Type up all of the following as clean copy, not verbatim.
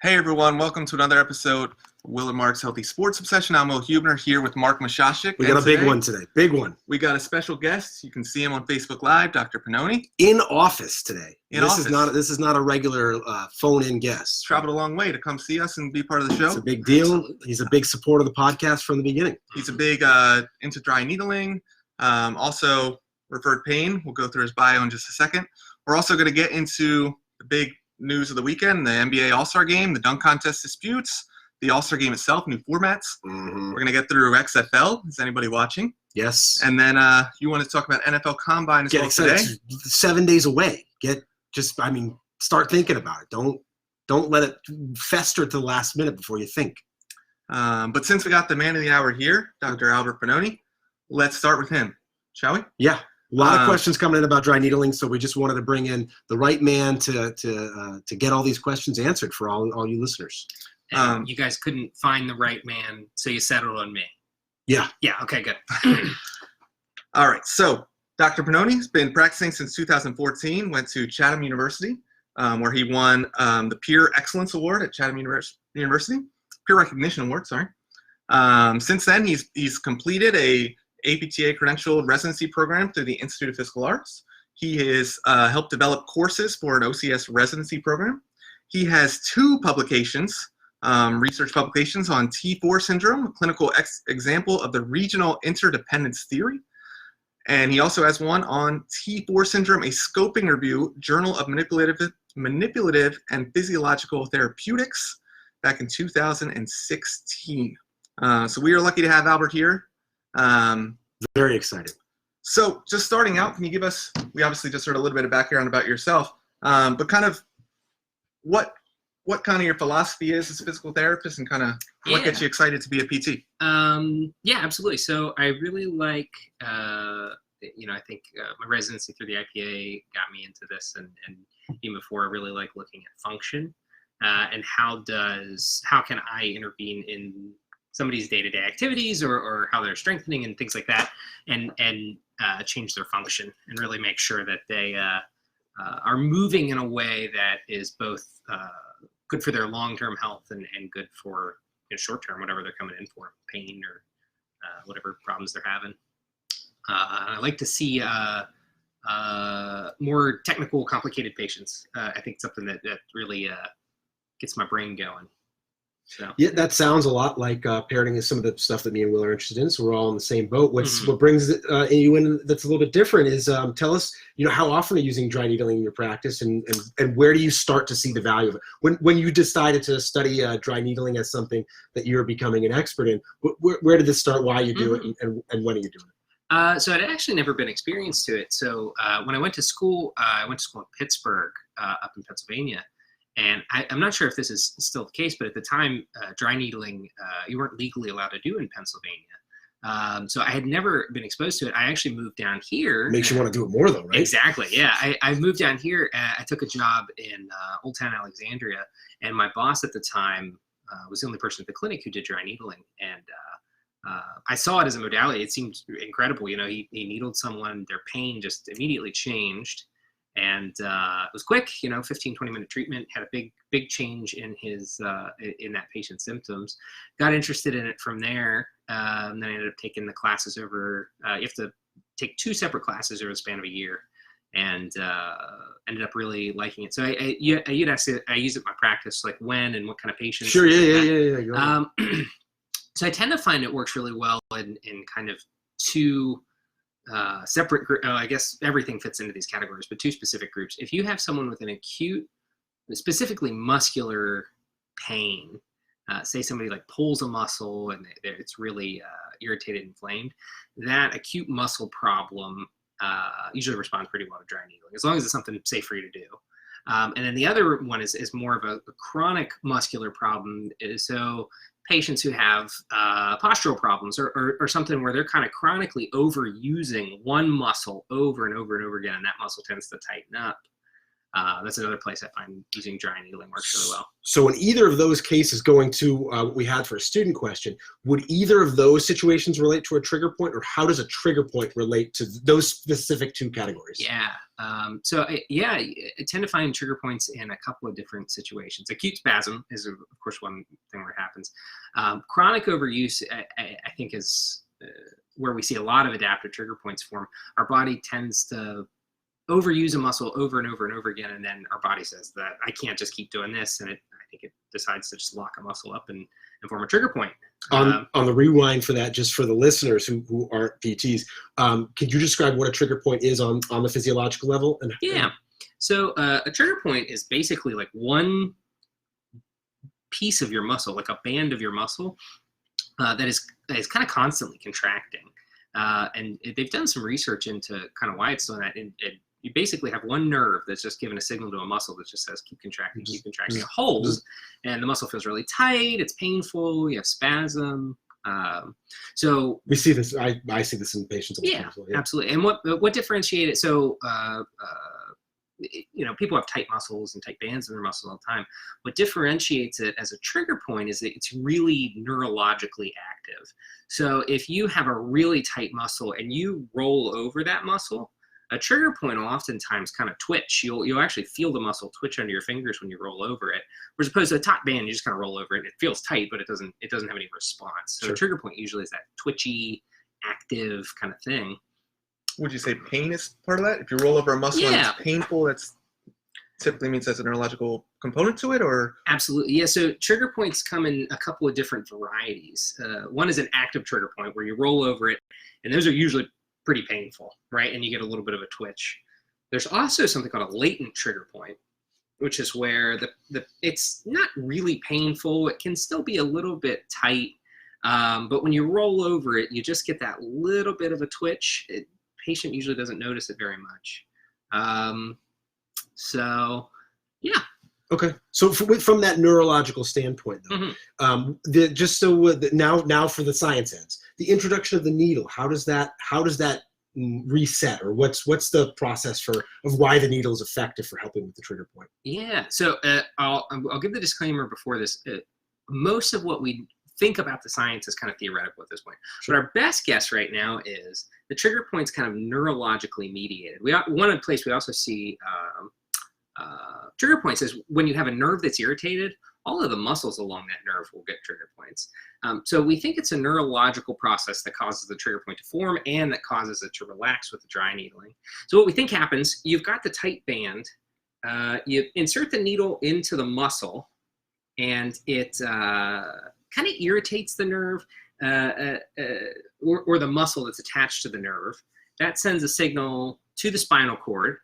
Hey everyone, welcome to another episode of Will and Mark's Healthy Sports Obsession. I'm Will Huebner here with Mark Mashashik. We got a big one today, big one. We got a special guest. You can see him on Facebook Live, Dr. Pannone. In office today. This is not a regular phone-in guest. Traveled a long way to come see us and be part of the show. It's a big deal. Absolutely. He's a big supporter of the podcast from the beginning. He's a big into dry needling, also referred pain. We'll go through his bio in just a second. We're also going to get into the big news of the weekend, the NBA All-Star Game, the dunk contest disputes, the All-Star Game itself, new formats. Mm-hmm. We're going to get through XFL. Is anybody watching? Yes. And then you want to talk about NFL Combine as well today? It's 7 days away. Start thinking about it. Don't let it fester to the last minute before you think. But since we got the man of the hour here, Dr. Albert Pannone, let's start with him, shall we? Yeah. A lot of questions coming in about dry needling, so we just wanted to bring in the right man to get all these questions answered for all you listeners. You guys couldn't find the right man, so you settled on me. Yeah. Yeah, okay, good. All right, so Dr. Pannone has been practicing since 2014, went to Chatham University, where he won the Peer Excellence Award at Chatham University, Peer Recognition Award, sorry. Since then, he's completed a APTA credentialed residency program through the Institute of Physical Arts. He has helped develop courses for an OCS residency program. He has two publications, research publications on T4 syndrome, a clinical example of the regional interdependence theory. And he also has one on T4 syndrome, a scoping review, Journal of Manipulative and Physiological Therapeutics, back in 2016. So we are lucky to have Albert here. Very excited. So just starting out, can you give us, we obviously just heard a little bit of background about yourself, but kind of what kind of your philosophy is as a physical therapist and kind of what gets you excited to be a PT? Yeah, absolutely. So I really like, I think my residency through the IPA got me into this, and even before, I really like looking at function and how can I intervene in somebody's day-to-day activities or how they're strengthening and things like that, and change their function and really make sure that they are moving in a way that is both good for their long-term health and good for short-term, whatever they're coming in for, pain or whatever problems they're having. I like to see more technical, complicated patients. I think something that really gets my brain going. So. Yeah, that sounds a lot like parenting is some of the stuff that me and Will are interested in. So we're all in the same boat. What brings you in that's a little bit different is tell us, how often are you using dry needling in your practice, and where do you start to see the value of it? When you decided to study dry needling as something that you're becoming an expert in, where did this start? Why you do it, and when are you doing it? So I'd actually never been experienced to it. So when I went to school in Pittsburgh, up in Pennsylvania. And I'm not sure if this is still the case, but at the time, dry needling, you weren't legally allowed to do in Pennsylvania. So I had never been exposed to it. I actually moved down here. Makes you want to do it more though, right? Exactly, yeah. I moved down here. I took a job in Old Town Alexandria, and my boss at the time was the only person at the clinic who did dry needling. And I saw it as a modality. It seemed incredible. He needled someone, their pain just immediately changed. And it was quick, 15, 20-minute treatment, had a big change in his, in that patient's symptoms. Got interested in it from there. And then I ended up taking the classes over, you have to take 2 separate classes over the span of a year, and ended up really liking it. So you'd ask it, I use it in my practice, like when and what kind of patients. Sure, yeah. Go ahead. So I tend to find it works really well in kind of 2 separate group. I guess everything fits into these categories, but 2 specific groups. If you have someone with an acute, specifically muscular pain, say somebody like pulls a muscle and it's really irritated, inflamed, that acute muscle problem usually responds pretty well to dry needling, as long as it's something safe for you to do. And then the other one is more of a chronic muscular problem. So patients who have postural problems or something where they're kind of chronically overusing one muscle over and over and over again, and that muscle tends to tighten up. That's another place I find using dry needling works really well. So in either of those cases, going to what we had for a student question, would either of those situations relate to a trigger point, or how does a trigger point relate to those specific two categories? Yeah. I tend to find trigger points in a couple of different situations. Acute spasm is, of course, one thing where it happens. Chronic overuse, I think, is where we see a lot of adaptive trigger points form. Our body tends to overuse a muscle over and over and over again, and then our body says that I can't just keep doing this, and I think it decides to just lock a muscle up and form a trigger point. On the rewind for that, just for the listeners who aren't PTs, could you describe what a trigger point is on the physiological level? So a trigger point is basically like one piece of your muscle, like a band of your muscle, that is kind of constantly contracting. And they've done some research into kind of why it's doing that. And you basically have one nerve that's just giving a signal to a muscle that just says keep contracting, keep contracting. It holds, and the muscle feels really tight. It's painful. You have spasm. So we see this. I see this in patients. Yeah, absolutely. And what differentiates it? So people have tight muscles and tight bands in their muscles all the time. What differentiates it as a trigger point is that it's really neurologically active. So if you have a really tight muscle and you roll over that muscle, a trigger point will oftentimes kind of twitch. You'll actually feel the muscle twitch under your fingers when you roll over it. Whereas opposed to a taut band, you just kind of roll over it and it feels tight, but it doesn't have any response. So Sure. A trigger point usually is that twitchy, active kind of thing. Would you say pain is part of that? If you roll over a muscle and it's painful, that's typically means there's a neurological component to it, or? Absolutely, yeah. So trigger points come in a couple of different varieties. One is an active trigger point where you roll over it, and those are usually pretty painful, right? And you get a little bit of a twitch. There's also something called a latent trigger point, which is where it's not really painful. It can still be a little bit tight, but when you roll over it, you just get that little bit of a twitch. Patient usually doesn't notice it very much. Okay. So from that neurological standpoint, though, now for the science heads, the introduction of the needle, how does that reset, or what's the process of why the needle is effective for helping with the trigger point? Yeah. So I'll give the disclaimer before this. Most of what we think about the science is kind of theoretical at this point. Sure. But our best guess right now is the trigger point's kind of neurologically mediated. One place we also see trigger points is when you have a nerve that's irritated, all of the muscles along that nerve will get trigger points. So we think it's a neurological process that causes the trigger point to form and that causes it to relax with the dry needling. So what we think happens, you've got the tight band, you insert the needle into the muscle, and it kind of irritates the nerve or the muscle that's attached to the nerve. That sends a signal to the spinal cord.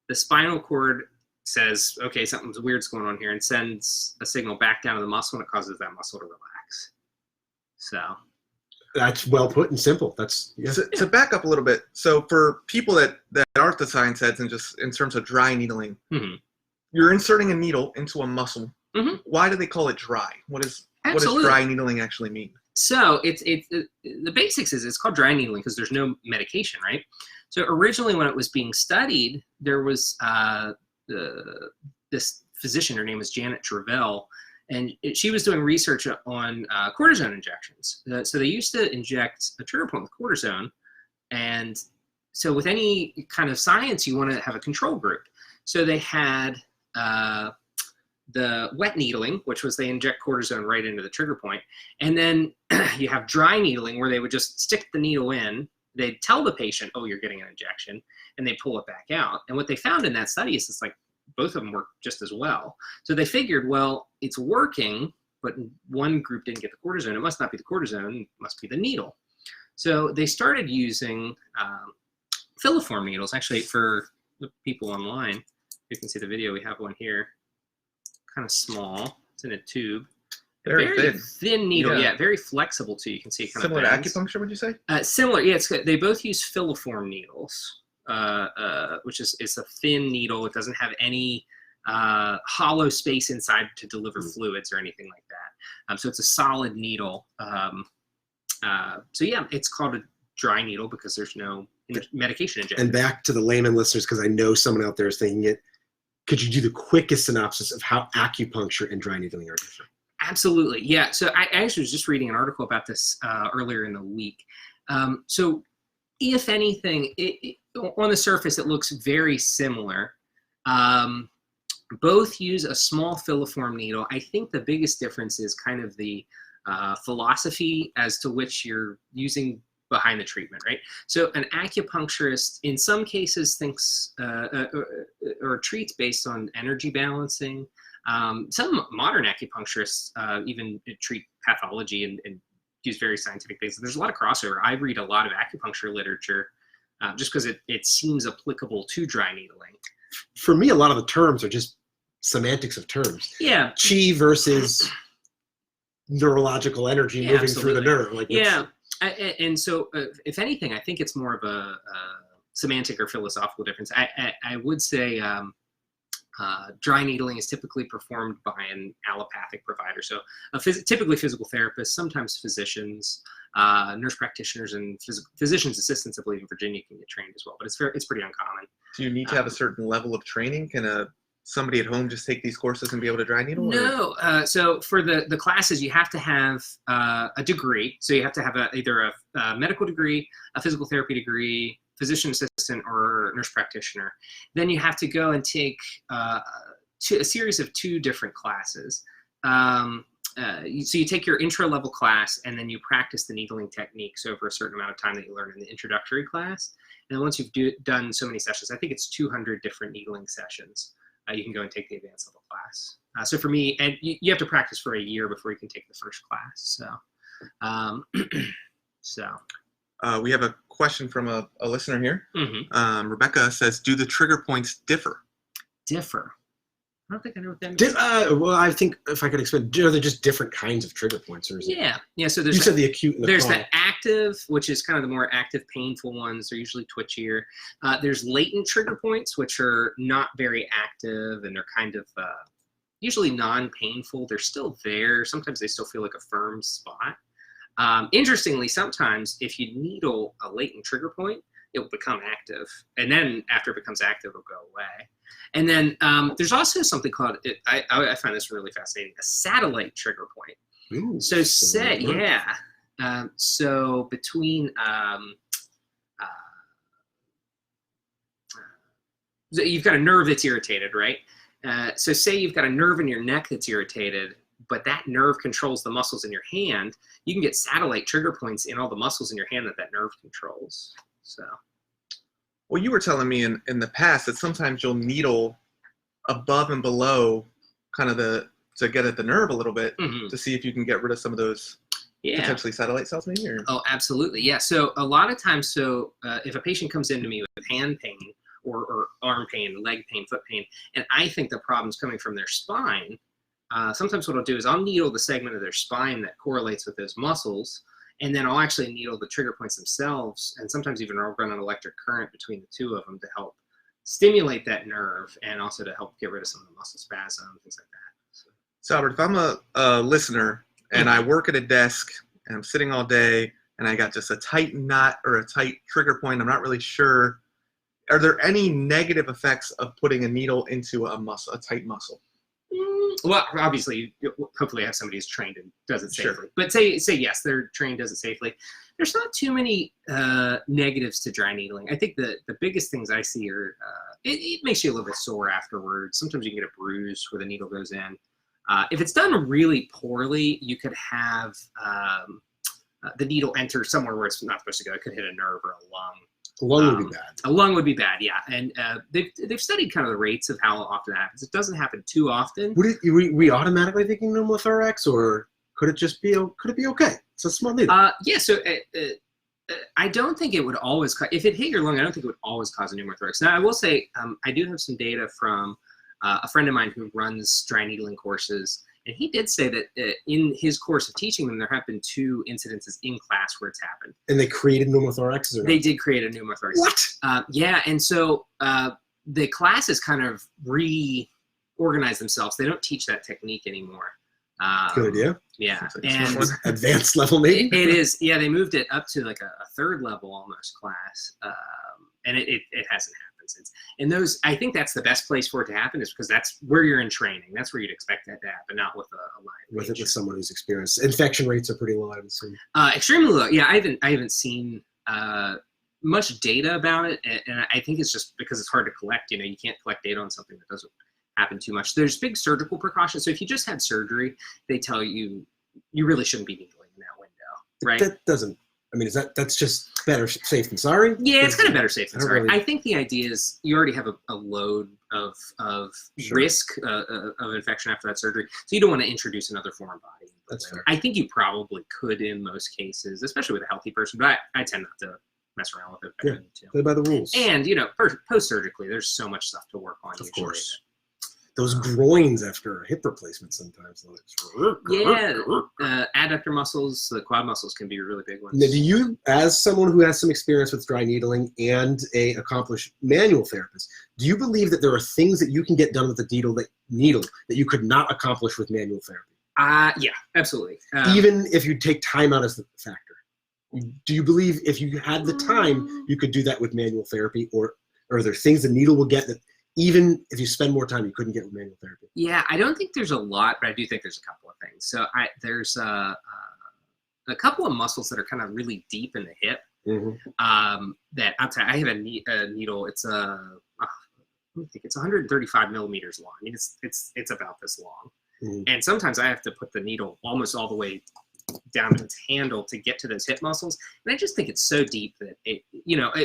The spinal cord says, okay, something's weird's going on here, and sends a signal back down to the muscle, and it causes that muscle to relax. So that's well put and simple. To back up a little bit, so for people that aren't the science heads, and just in terms of dry needling, you're inserting a needle into a muscle. Why do they call it dry? What does dry needling actually mean? So the basics is it's called dry needling because there's no medication, right? So originally when it was being studied, there was this physician, her name was Janet Travell, and she was doing research on cortisone injections. So they used to inject a trigger point with cortisone, and so with any kind of science, you want to have a control group. So they had the wet needling, which was they inject cortisone right into the trigger point, and then you have dry needling where they would just stick the needle in. They'd tell the patient, oh, you're getting an injection, and they pull it back out. And what they found in that study is it's like both of them work just as well. So they figured, well, it's working, but one group didn't get the cortisone. It must not be the cortisone, it must be the needle. So they started using filiform needles. Actually, for the people online, you can see the video, we have one here, kind of small. It's in a tube. Very thin needle, yeah, very flexible too. You can see it kind similar of to acupuncture, would you say? Similar, yeah. They both use filiform needles, which is a thin needle. It doesn't have any hollow space inside to deliver fluids or anything like that. So it's a solid needle. So yeah, it's called a dry needle because there's no medication injection. And back to the layman listeners, because I know someone out there is thinking it. could you do the quickest synopsis of how acupuncture and dry needling are different? Absolutely. Yeah. So I actually was just reading an article about this earlier in the week. So if anything, on the surface, it looks very similar. Both use a small filiform needle. I think the biggest difference is kind of the philosophy as to which you're using behind the treatment, right? So an acupuncturist, in some cases, thinks or treats based on energy balancing. Some modern acupuncturists even treat pathology and use very scientific things. There's a lot of crossover. I read a lot of acupuncture literature just because it seems applicable to dry needling. For me, a lot of the terms are just semantics of terms. Yeah. Chi versus neurological energy moving through the nerve. Like yeah. And so, if anything, I think it's more of a semantic or philosophical difference. I would say dry needling is typically performed by an allopathic provider. So typically physical therapists, sometimes physicians, nurse practitioners, and physician's assistants, I believe in Virginia, can get trained as well. But it's pretty uncommon. Do you need to have a certain level of training? Can somebody at home just take these courses and be able to dry needle? No. So for the classes, you have to have a degree. So you have to have either a medical degree, a physical therapy degree, physician assistant, or nurse practitioner. Then you have to go and take a series of 2 different classes. So you take your intro level class, and then you practice the needling techniques over a certain amount of time that you learn in the introductory class. And then once you've done so many sessions, I think it's 200 different needling sessions, you can go and take the advanced level class. So for me, and you have to practice for a year before you can take the first class. So, we have a question from a listener here. Mm-hmm. Rebecca says, do the trigger points differ? Differ. I don't think I know what that means. Well, I think if I could explain, are there just different kinds of trigger points? Or is Yeah. So you said the acute and the there's chronic. the active, which is kind of the more active, painful ones. They're usually twitchier. There's latent trigger points, which are not very active, and they're kind of usually non-painful. They're still there. Sometimes they still feel like a firm spot. Interestingly, sometimes if you needle a latent trigger point, it will become active. And then after it becomes active, it'll go away. And then there's also something called, I find this really fascinating, a satellite trigger point. Ooh, So so between, so you've got a nerve that's irritated, right? So say you've got a nerve in your neck that's irritated, but that nerve controls the muscles in your hand. You can get satellite trigger points in all the muscles in your hand that nerve controls. So. Well, you were telling me in the past that sometimes you'll needle above and below kind of to get at the nerve a little bit to see if you can get rid of some of those potentially satellite cells maybe? Or? Oh, absolutely. Yeah. So a lot of times, if a patient comes into me with hand pain or arm pain, leg pain, foot pain, and I think the problem's coming from their spine, sometimes what I'll do is I'll needle the segment of their spine that correlates with those muscles, and then I'll actually needle the trigger points themselves, and sometimes even I'll run an electric current between the 2 of them to help stimulate that nerve and also to help get rid of some of the muscle spasm, things like that. So Albert, if I'm a listener and I work at a desk and I'm sitting all day and I got just a tight knot or a tight trigger point, I'm not really sure, are there any negative effects of putting a needle into a tight muscle? Well, obviously, hopefully have somebody who's trained and does it safely. Sure. But say yes, they're trained, does it safely. There's not too many negatives to dry needling. I think the biggest things I see are it makes you a little bit sore afterwards. Sometimes you can get a bruise where the needle goes in. If it's done really poorly, you could have the needle enter somewhere where it's not supposed to go. It could hit a nerve or a lung. A lung would be bad. A lung would be bad, yeah. And they've studied kind of the rates of how often that happens. It doesn't happen too often. Would we automatically thinking pneumothorax, or could it just be okay? It's a small needle. Yeah. So I don't think it would always if it hit your lung. I don't think it would always cause a pneumothorax. Now I will say I do have some data from a friend of mine who runs dry needling courses. And he did say that in his course of teaching them, there have been 2 incidences in class where it's happened. And they created pneumothoraxes? Or not? They did create a pneumothorax. What? Yeah, and so the classes kind of reorganize themselves. They don't teach that technique anymore. Good idea. Yeah. And advanced level maybe? It is. Yeah, they moved it up to like a 3rd level almost class. And it hasn't happened. happens. I think that's the best place for it to happen, is because that's where you're in training. That's where you'd expect that to happen, not with a live With it, with patient. someone who's experienced. Infection rates are pretty low, I would assume. Extremely low. Yeah, I haven't seen much data about it, and I think it's just because it's hard to collect. You can't collect data on something that doesn't happen too much. There's big surgical precautions. So if you just had surgery, they tell you really shouldn't be needling in that window, right? That doesn't. I mean, that's just better safe than sorry? Yeah, it's kind of better safe than sorry. Really... I think the idea is you already have a load of Sure. risk of infection after that surgery, so you don't want to introduce another foreign body. That's fair. I think you probably could in most cases, especially with a healthy person, but I tend not to mess around with it. Yeah, play by the rules. And post-surgically, there's so much stuff to work on. Of course. Those groins after a hip replacement sometimes. Adductor muscles, the quad muscles can be really big ones. Now, do you, as someone who has some experience with dry needling and a accomplished manual therapist, do you believe that there are things that you can get done with the needle that you could not accomplish with manual therapy? Yeah, absolutely. Even if you take time out as the factor. Do you believe if you had the time, you could do that with manual therapy, or are there things the needle will get that even if you spend more time, you couldn't get with manual therapy? Yeah, I don't think there's a lot, but I do think there's a couple of things. So there's a couple of muscles that are kind of really deep in the hip. Mm-hmm. That I'll tell you, I have a needle. It's I think it's 135 millimeters long. I mean, it's about this long. Mm-hmm. And sometimes I have to put the needle almost all the way down its handle to get to those hip muscles. And I just think it's so deep that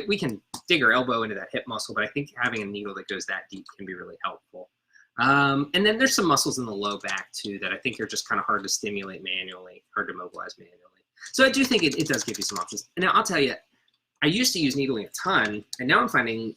we can dig our elbow into that hip muscle, but I think having a needle that goes that deep can be really helpful. And then there's some muscles in the low back too that I think are just kind of hard to stimulate manually, hard to mobilize manually. So I do think it does give you some options. And now I'll tell you, I used to use needling a ton, and now I'm finding,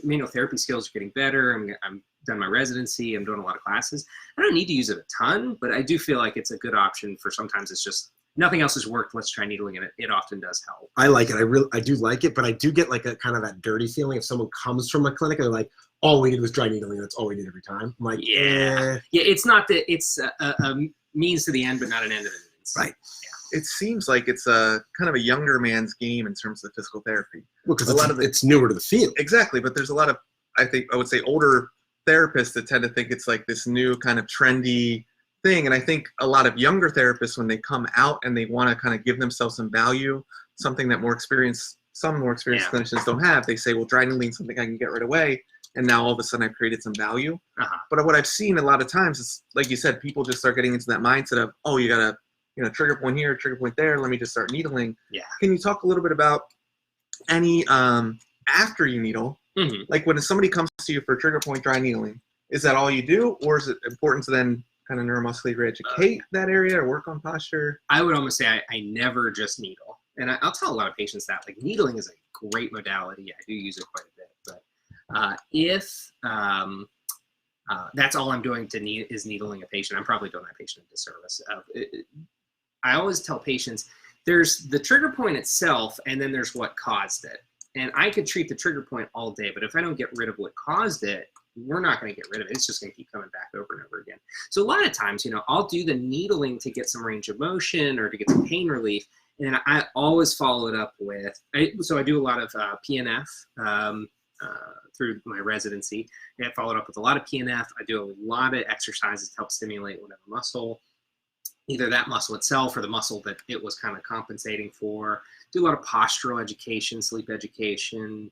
manual therapy skills are getting better. I'm done my residency. I'm doing a lot of classes. I don't need to use it a ton, but I do feel like it's a good option for sometimes it's just nothing else has worked. Let's try needling, and it often does help. I like it. I do like it, but I do get like a kind of that dirty feeling if someone comes from a clinic and they're like, all we did was dry needling. That's all we did every time. I'm like, yeah. It's not that it's a means to the end, but not an end to the means. Right. Yeah. It seems like it's a kind of a younger man's game in terms of physical therapy. Well, because it's newer to the field. Exactly, but there's a lot of, I would say, older therapists that tend to think it's like this new kind of trendy thing. And I think a lot of younger therapists, when they come out and they want to kind of give themselves some value, something that some more experienced clinicians don't have, they say, well, dry needling is something I can get right away. And now all of a sudden I've created some value. But what I've seen a lot of times is, like you said, people just start getting into that mindset of, oh, you got to, trigger point here, trigger point there. Let me just start needling. Yeah. Can you talk a little bit about any, after you needle, like when somebody comes to you for trigger point dry needling, is that all you do? Or is it important to then kind of neuromuscularly re-educate that area or work on posture? I would almost say I never just needle. And I'll tell a lot of patients that, like, needling is a great modality. I do use it quite a bit. But if that's all I'm doing is needling a patient, I'm probably doing that patient a disservice. I always tell patients, there's the trigger point itself, and then there's what caused it. And I could treat the trigger point all day, but if I don't get rid of what caused it, we're not going to get rid of it. It's just going to keep coming back over and over again. So a lot of times, I'll do the needling to get some range of motion or to get some pain relief. And I always follow it up with, so I do a lot of PNF through my residency. I followed up with a lot of PNF. I do a lot of exercises to help stimulate whatever muscle, either that muscle itself or the muscle that it was kind of compensating for. Do a lot of postural education, sleep education.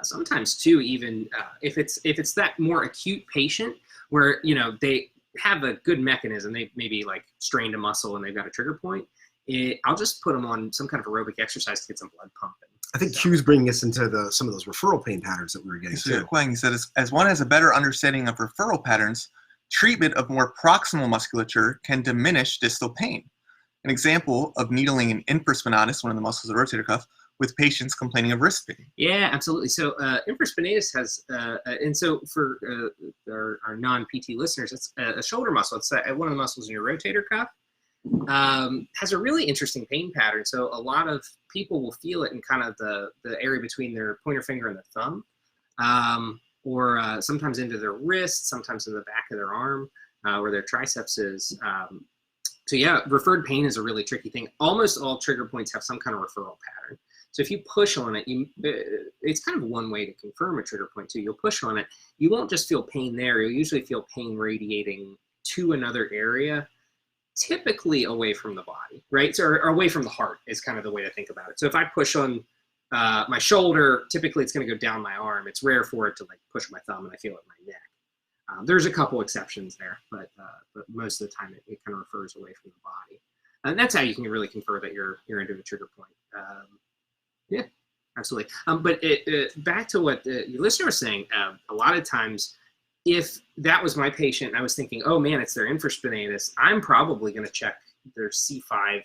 Sometimes too, even if it's that more acute patient where they have a good mechanism, they maybe like strained a muscle and they've got a trigger point, I'll just put them on some kind of aerobic exercise to get some blood pumping. I think Q's bringing us into some of those referral pain patterns that we were getting to. Quang, he said, as one has a better understanding of referral patterns, treatment of more proximal musculature can diminish distal pain. An example of needling an infraspinatus, one of the muscles of the rotator cuff, with patients complaining of wrist pain. Yeah, absolutely. So infraspinatus has, and so for our non-PT listeners, it's a shoulder muscle. It's one of the muscles in your rotator cuff. Has a really interesting pain pattern. So a lot of people will feel it in kind of the area between their pointer finger and the thumb, or sometimes into their wrist, sometimes in the back of their arm, where their triceps is. So yeah, referred pain is a really tricky thing. Almost all trigger points have some kind of referral pattern. So if you push on it, it's kind of one way to confirm a trigger point too. You'll push on it. You won't just feel pain there. You'll usually feel pain radiating to another area, typically away from the body, right? So, or away from the heart is kind of the way to think about it. So if I push on my shoulder, typically it's going to go down my arm. It's rare for it to like push my thumb and I feel it in my neck. There's a couple exceptions there, but most of the time it kind of refers away from the body. And that's how you can really confer that you're into a trigger point. Yeah, absolutely. But back to what your listener was saying, a lot of times, if that was my patient and I was thinking, oh man, it's their infraspinatus, I'm probably going to check their C5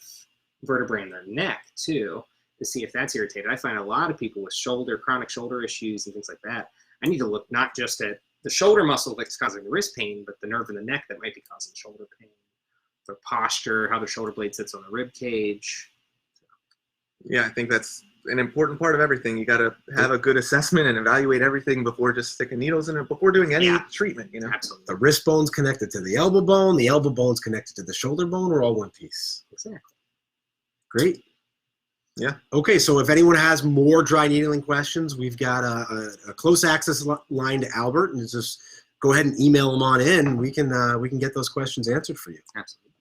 vertebrae in their neck too to see if that's irritated. I find a lot of people with chronic shoulder issues and things like that. I need to look not just at the shoulder muscle that's causing the wrist pain, but the nerve in the neck that might be causing shoulder pain, their posture, how their shoulder blade sits on the rib cage. Yeah, I think that's an important part of everything. You got to have a good assessment and evaluate everything before just sticking needles in it, before doing any treatment, you know? Absolutely. The wrist bone's connected to the elbow bone's connected to the shoulder bone. We're all one piece. Exactly. Great. Yeah. Okay, so if anyone has more dry needling questions, we've got a close access line to Albert, and just go ahead and email them on in. We can get those questions answered for you. Absolutely.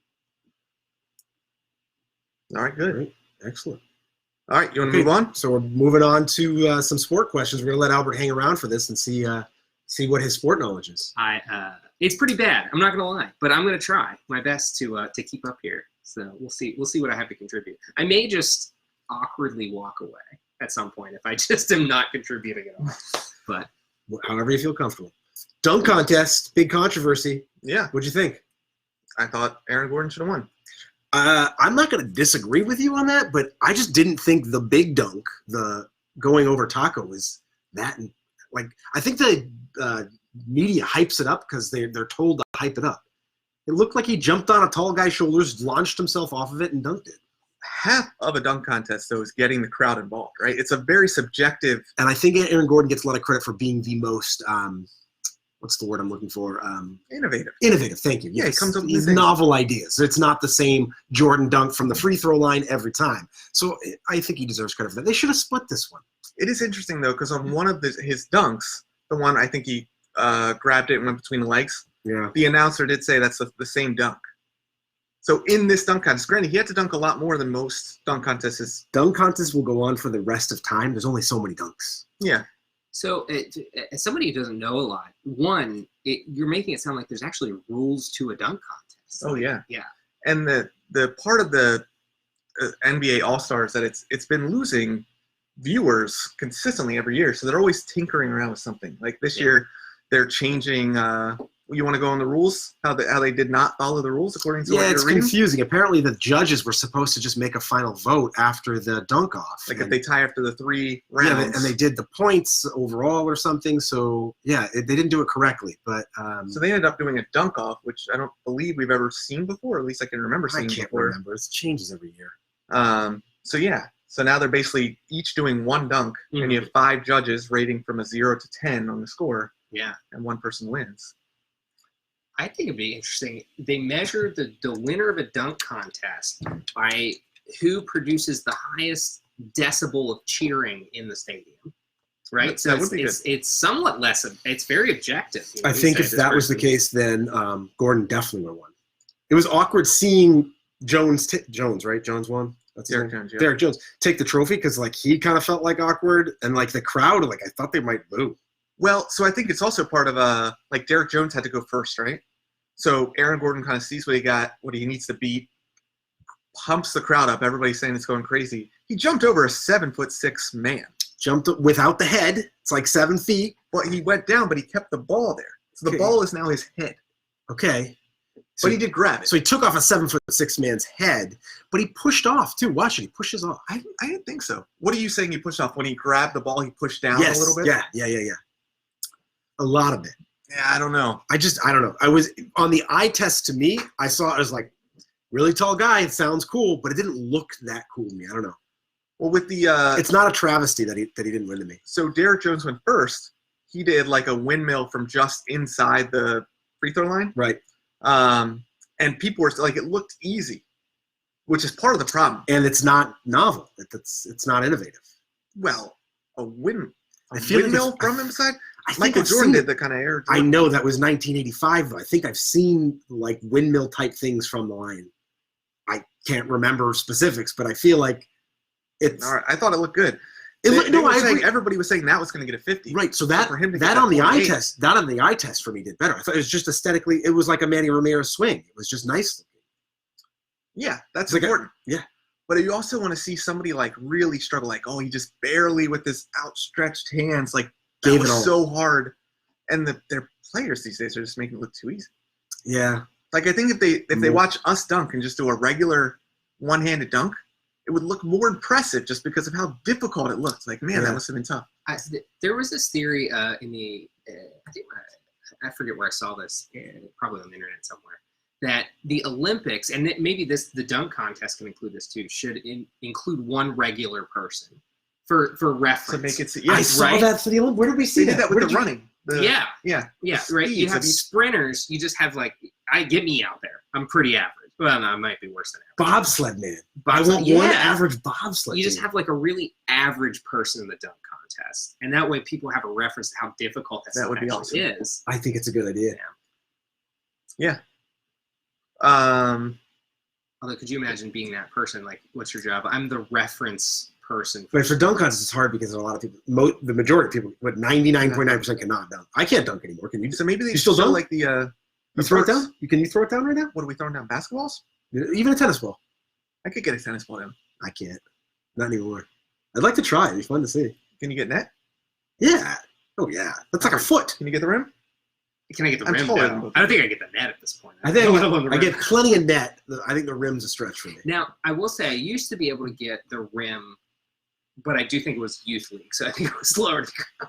All right, good. Great. Excellent. All right, you want to move on? So we're moving on to some sport questions. We're gonna let Albert hang around for this and see what his sport knowledge is. It's pretty bad. I'm not gonna lie, but I'm gonna try my best to keep up here. So we'll see what I have to contribute. I may just awkwardly walk away at some point if I just am not contributing at all. But however you feel comfortable. Dunk contest, big controversy. Yeah. What'd you think? I thought Aaron Gordon should have won. I'm not going to disagree with you on that, but I just didn't think the big dunk, the going over Taco, was that. Like, I think the media hypes it up because they're told to hype it up. It looked like he jumped on a tall guy's shoulders, launched himself off of it, and dunked it. Half of a dunk contest, though, is getting the crowd involved, right? It's a very subjective. And I think Aaron Gordon gets a lot of credit for being the most, what's the word I'm looking for? Innovative. Innovative, thank you. Yeah, yes. he comes up with these things. novel ideas. It's not the same Jordan dunk from the free throw line every time. So I think he deserves credit for that. They should have split this one. It is interesting, though, because on one of his dunks, the one I think he grabbed it and went between the legs, Yeah. the announcer did say that's the same dunk. So in this dunk contest, granted, he had to dunk a lot more than most dunk contests. Dunk contests will go on for the rest of time. There's only so many dunks. Yeah. so as somebody who doesn't know a lot, you're making it sound like there's actually rules to a dunk contest. Oh, yeah. Yeah. And the part of the NBA All-Stars that it's been losing viewers consistently every year. So they're always tinkering around with something. Like this year, they're changing. You want to go on the rules? How they did not follow the rules according to what Yeah, you're it's reading? confusing. Apparently, the judges were supposed to just make a final vote after the dunk off. Like if they tie after the 3 rounds. Yeah, and they did the points overall or something. So yeah, they didn't do it correctly. But So they ended up doing a dunk off, which I don't believe we've ever seen before. At least I can remember I seeing can't before. remember. It changes every year. So yeah. So now they're basically each doing one dunk, and you have 5 judges rating from a 0 to 10 on the score, Yeah. and one person wins. I think it'd be interesting. They measure the winner of a dunk contest by who produces the highest decibel of cheering in the stadium, right? That So would be it's somewhat less. It's very objective. I think if that was the case, then Gordon definitely would have won. It was awkward seeing Jones, right? Jones won. That's Derek Jones, yeah. Derek Jones take the trophy because like he kind of felt like awkward, and like the crowd, like I thought they might boo. Well, so I think it's also part of like Derek Jones had to go first, right? So Aaron Gordon kind of sees what he needs to beat, pumps the crowd up. Everybody's saying it's going crazy. He jumped over a 7'6" man. Jumped without the head. It's like 7 feet. Well, he went down, but he kept the ball there. So the Okay. ball is now his head. Okay. But he did grab it. So he took off a 7'6" man's head, but he pushed off too. Watch it. He pushes off. I didn't think so. What are you saying he pushed off? When he grabbed the ball, he pushed down Yes. a little bit? Yeah. A lot of it. Yeah, I don't know. I don't know. I was on the eye test. To me, I saw it as like really tall guy. It sounds cool, but it didn't look that cool to me. I don't know. Well, with the It's not a travesty that he didn't win to me. so Derek Jones went first. He did like a windmill from just inside the free throw line. Right. And people were like, it looked easy, which is part of the problem. And it's not novel. It's not innovative. Well, a I feel like windmill it's- from inside. I think Michael I've Jordan seen did it. the kind of air. I know that was 1985. I think I've seen like windmill type things from the line. I can't remember specifics, but I feel like it's All right, I thought it looked good. It They- look- they no, were I saying- agree. Everybody was saying that was going to get a 50. right. So that for him to get that that on the eye 48. test, that on the eye test for me did better. I thought it was just aesthetically, it was like a Manny Ramirez swing. It was just nice looking. Yeah, that's It's like important. yeah. But you also want to see somebody like really struggle, like, oh, he just barely with his outstretched hands, like that Gave was it all. so hard. And their players these days are just making it look too easy. Yeah. Like I think if they watch us dunk and just do a regular one-handed dunk, it would look more impressive just because of how difficult it looked. Like, man, Yeah. that must have been tough. There was this theory in the I think I forget where I saw this, probably on the internet somewhere, that the Olympics, and maybe the dunk contest can include this too, should include one regular person for reference. To make it, I saw right? that for the Olympics. Where did we see they did that with Where the did you- running. Yeah, Yeah. right. You speeds have of each- sprinters. You just have like, get me out there. I'm pretty average. Well, no, I might be worse than average. Bobsled man. I Bobsled, want yeah. one average bobsled. You just team. have like a really average person in the dunk contest, and that way people have a reference to how difficult that That stuff would be actually awesome. is. I think it's a good idea. Although, could you imagine being that person? Like, what's your job? I'm the reference person. But for dunk contests, it's hard because a lot of people, the majority of people, what 99.9% cannot dunk. I can't dunk anymore. Can you? So maybe they You still show don't? like the You throw it first- down? Can you throw it down right now? What are we throwing down? Basketballs? Even a tennis ball. I could get a tennis ball down. I can't. Not anymore. I'd like to try. It'd be fun to see. Can you get net? Yeah. Oh yeah. That's like a foot. Can you get the rim? Can I get the I'm rim taller down? than both I don't think I get the net at this point. I think Let alone the I rim. get plenty of net. I think the rim's a stretch for me. Now, I will say I used to be able to get the rim, but I do think it was youth league, so I think it was lower.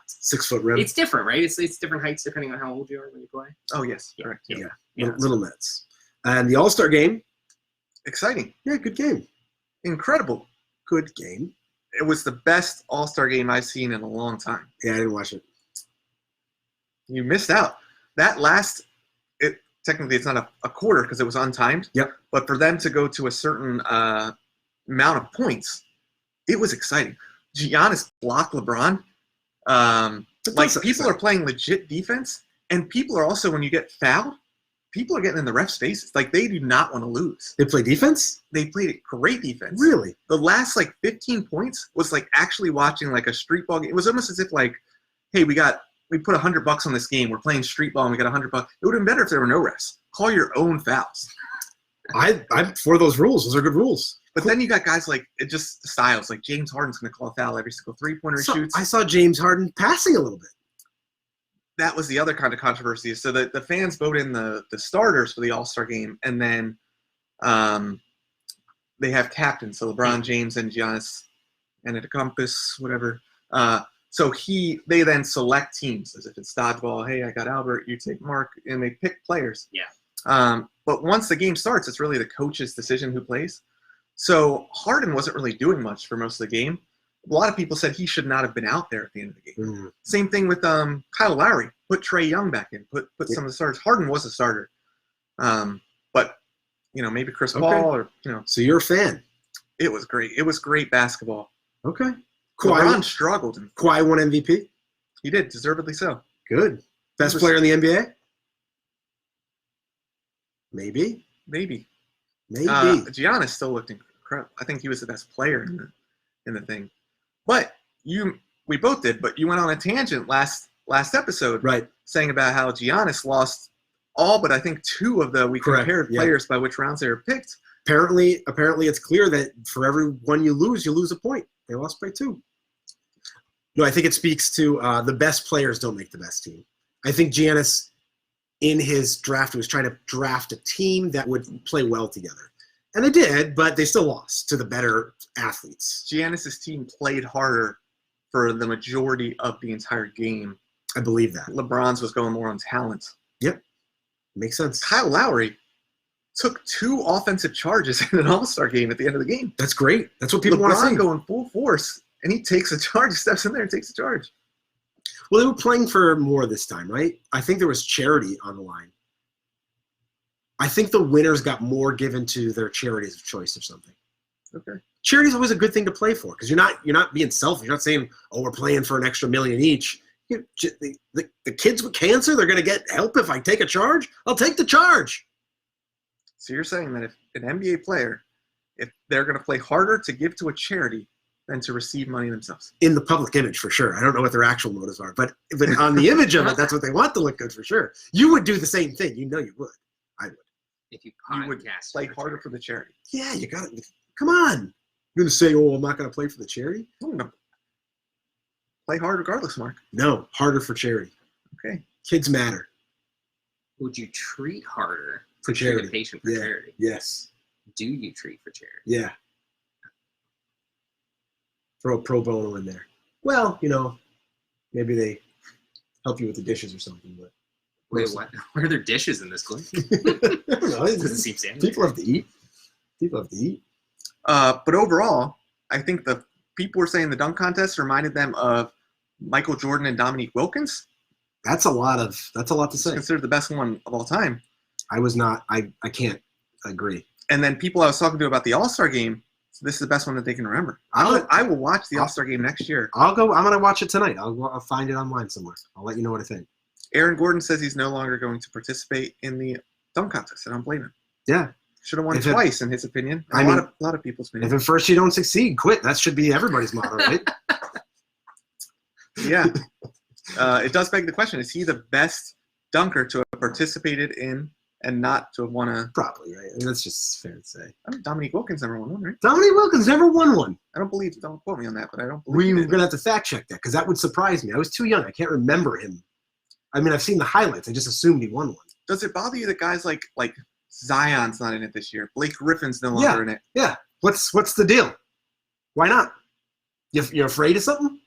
6 foot rim. It's different, right? It's different heights depending on how old you are when you play. Oh yes, Yeah. correct. Yeah. Little nets. And the All-Star game. Exciting, Yeah, good game. incredible. Good game. It was the best All-Star game I've seen in a long time. Yeah, I didn't watch it. You missed out. That last, it technically it's not a quarter because it was untimed. Yep. But for them to go to a certain amount of points, it was exciting. Giannis blocked LeBron. Like people are playing legit defense, and people are also when you get fouled, people are getting in the ref's faces. Like they do not want to lose. They play defense? They played great defense. Really? The last like 15 points was like actually watching like a street ball game. It was almost as if like, hey, we put $100 on this game. We're playing street ball and we got $100. It would have been better if there were no refs. Call your own fouls. I'm for those rules. Those are good rules. But then you got guys like it just styles. Like James Harden's going to call a foul every single 3-pointer he shoots. I saw James Harden passing a little bit. That was the other kind of controversy. So the fans vote in the starters for the All-Star game, and then they have captains. So LeBron James and Giannis Antetokounmpo, whatever. So they then select teams as if it's dodgeball. Hey, I got Albert, you take Mark, and they pick players. Yeah. But once the game starts, it's really the coach's decision who plays. So Harden wasn't really doing much for most of the game. A lot of people said he should not have been out there at the end of the game. Mm. Same thing with Kyle Lowry. Put Trae Young back in. Put some of the starters. Harden was a starter. But, maybe Chris Paul or, So you're a fan. it was great. It was great basketball. Okay. LeBron struggled. And Kawhi won MVP. he did, deservedly so. Good. Best was- player in the NBA? Maybe. Maybe. Giannis still looked incredible. I think he was the best player in the thing. But we both did, but you went on a tangent last episode Right. saying about how Giannis lost all but I think 2 of we Correct, compared yeah. players by which rounds they were picked. Apparently it's clear that for every one you lose a point. They lost by 2. No, I think it speaks to the best players don't make the best team. I think Giannis, in his draft, was trying to draft a team that would play well together. And they did, but they still lost to the better athletes. Giannis's team played harder for the majority of the entire game. I believe that. LeBron's was going more on talent. Yep. Makes sense. Kyle Lowry took 2 offensive charges in an All-Star game at the end of the game. That's great. That's what people want to LeBron see. going full force, and he takes a charge, steps in there and takes a charge. Well, they were playing for more this time, right? I think there was charity on the line. I think the winners got more given to their charities of choice or something. Okay. Charity's always a good thing to play for because you're not being selfish. You're not saying, oh, we're playing for an extra $1 million each. The kids with cancer, they're going to get help if I take a charge. I'll take the charge. So you're saying that if an NBA player, if they're going to play harder to give to a charity than to receive money themselves. In the public image, for sure. I don't know what their actual motives are, but on the image of it, that's what they want to look good for sure. You would do the same thing. You know you would. I would. If you would podcast play for harder charity. for the charity. Yeah, you got it. Come on. You're going to say, oh, I'm not going to play for the charity? No. Play hard regardless, Mark. No, harder for charity. Okay. Kids matter. Would you treat harder For to treat charity. a patient for Yeah. charity? Yes. Do you treat for charity? Yeah. Throw a pro bono in there. Well, maybe they help you with the dishes or something, but Wait, what? Where are there dishes in this place? I don't know. Doesn't seem standard. People have to eat. People have to eat. But overall, I think the people were saying the dunk contest reminded them of Michael Jordan and Dominique Wilkins. That's a lot to It's say. considered the best one of all time. I can't agree. And then people I was talking to about the All-Star game, so this is the best one that they can remember. I will watch the All-Star game next year. I'm going to watch it tonight. I'll find it online somewhere. I'll let you know what I think. Aaron Gordon says he's no longer going to participate in the dunk contest. I don't blame him. Yeah. Should have won If it- twice, in his opinion. I A mean, lot of people's If opinion. at first you don't succeed, quit. That should be everybody's motto, right? Yeah. It does beg the question, is he the best dunker to have participated in and not to have won a... Probably, right? I mean, that's just fair to say. I mean, Dominique Wilkins never won one, right? Dominique Wilkins never won one. I don't believe... Don't quote me on that, but I don't We're believe going to have to fact check that because that would surprise me. I was too young. I can't remember him. I mean, I've seen the highlights. I just assumed he won one. Does it bother you that guys like Zion's not in it this year? Blake Griffin's no longer in it. Yeah. What's the deal? Why not? You're afraid of something?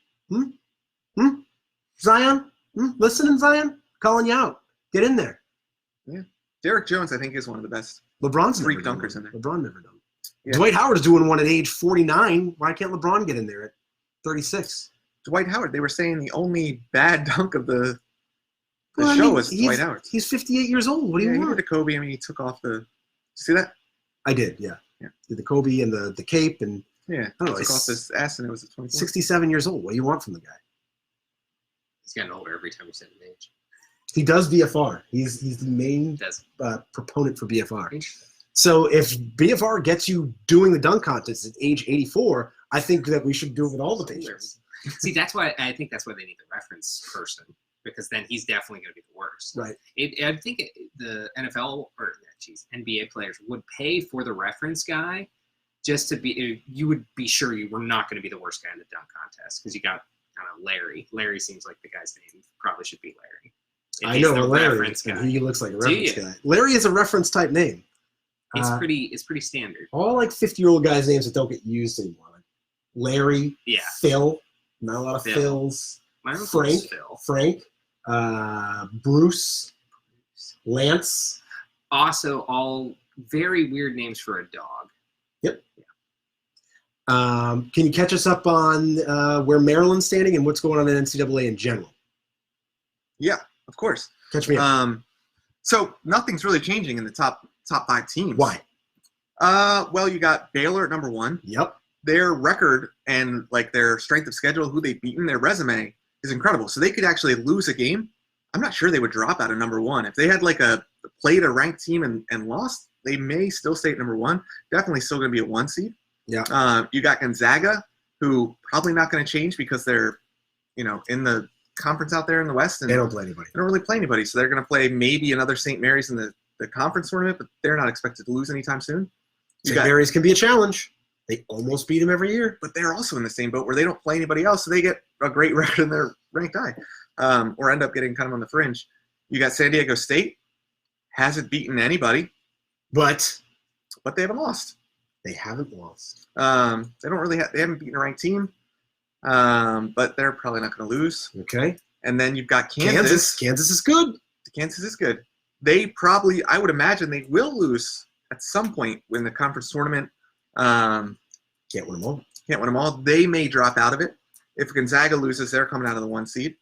Zion? Listening, Zion? Calling you out. Get in there. Derek Jones, I think, is one of the best. LeBron's Three never done dunkers one. in there. LeBron never done. Yeah. Dwight Howard's doing one at age 49. Why can't LeBron get in there at 36? Dwight Howard, they were saying the only bad dunk of the Well, I show mean, was Dwight Howard. He's 58 years old. What do Yeah, you he want? did the Kobe. I mean, he took off the... See that? I did, yeah. Yeah. Did the Kobe and the cape and Yeah. Oh, He took it's- off his ass and it was at 24. 67 years old. What do you want from the guy? He's getting older every time you said an age. He does BFR. He's the main It does. proponent for BFR. Interesting. So if BFR gets you doing the dunk contest at age 84, I think that we should do it with all the patients. See, that's why I think that's why they need the reference person, because then he's definitely going to be the worst. Right. I think the NFL or NBA players would pay for the reference guy just to be. You would be sure you were not going to be the worst guy in the dunk contest because you got Larry. Larry seems like the guy's name probably should be Larry. If I he's know the Larry, reference guy. and he looks like a Do reference you? guy. Larry is a reference type name. It's Uh, pretty standard. all like 50-year-old guys' names that don't get used anymore. Like Larry, Yeah. Phil, not a lot of Phil. Phils. My uncle Frank, was Phil. Frank, Bruce, Lance. Also, all very weird names for a dog. Can you catch us up on where Maryland's standing and what's going on in NCAA in general? Yeah, of course. Catch me up. So nothing's really changing in the top 5 teams. Why? Well, you got Baylor at number 1. Yep. Their record and their strength of schedule, who they've beaten, their resume is incredible. So they could actually lose a game. I'm not sure they would drop out of number 1. If they had played a ranked team and lost, they may still stay at number 1. Definitely still going to be a 1 seed. Yeah. You got Gonzaga, who probably not going to change because they're, in the conference out there in the West. And They don't play anybody. They don't really play anybody. So they're going to play maybe another St. Mary's in the conference tournament, but they're not expected to lose anytime soon. St. Mary's can be a challenge. They almost beat him every year. But they're also in the same boat where they don't play anybody else, so they get a great record and they're ranked high, or end up getting kind of on the fringe. You got San Diego State, hasn't beaten anybody, But they haven't lost. they haven't lost. They don't really they haven't beaten a ranked team, but they're probably not going to lose. Okay. And then you've got Kansas. Kansas is good. Kansas is good. They probably, I would imagine, they will lose at some point in the conference tournament. Can't win them all. Can't win them all. They may drop out of it. If Gonzaga loses, they're coming out of the 1 seed.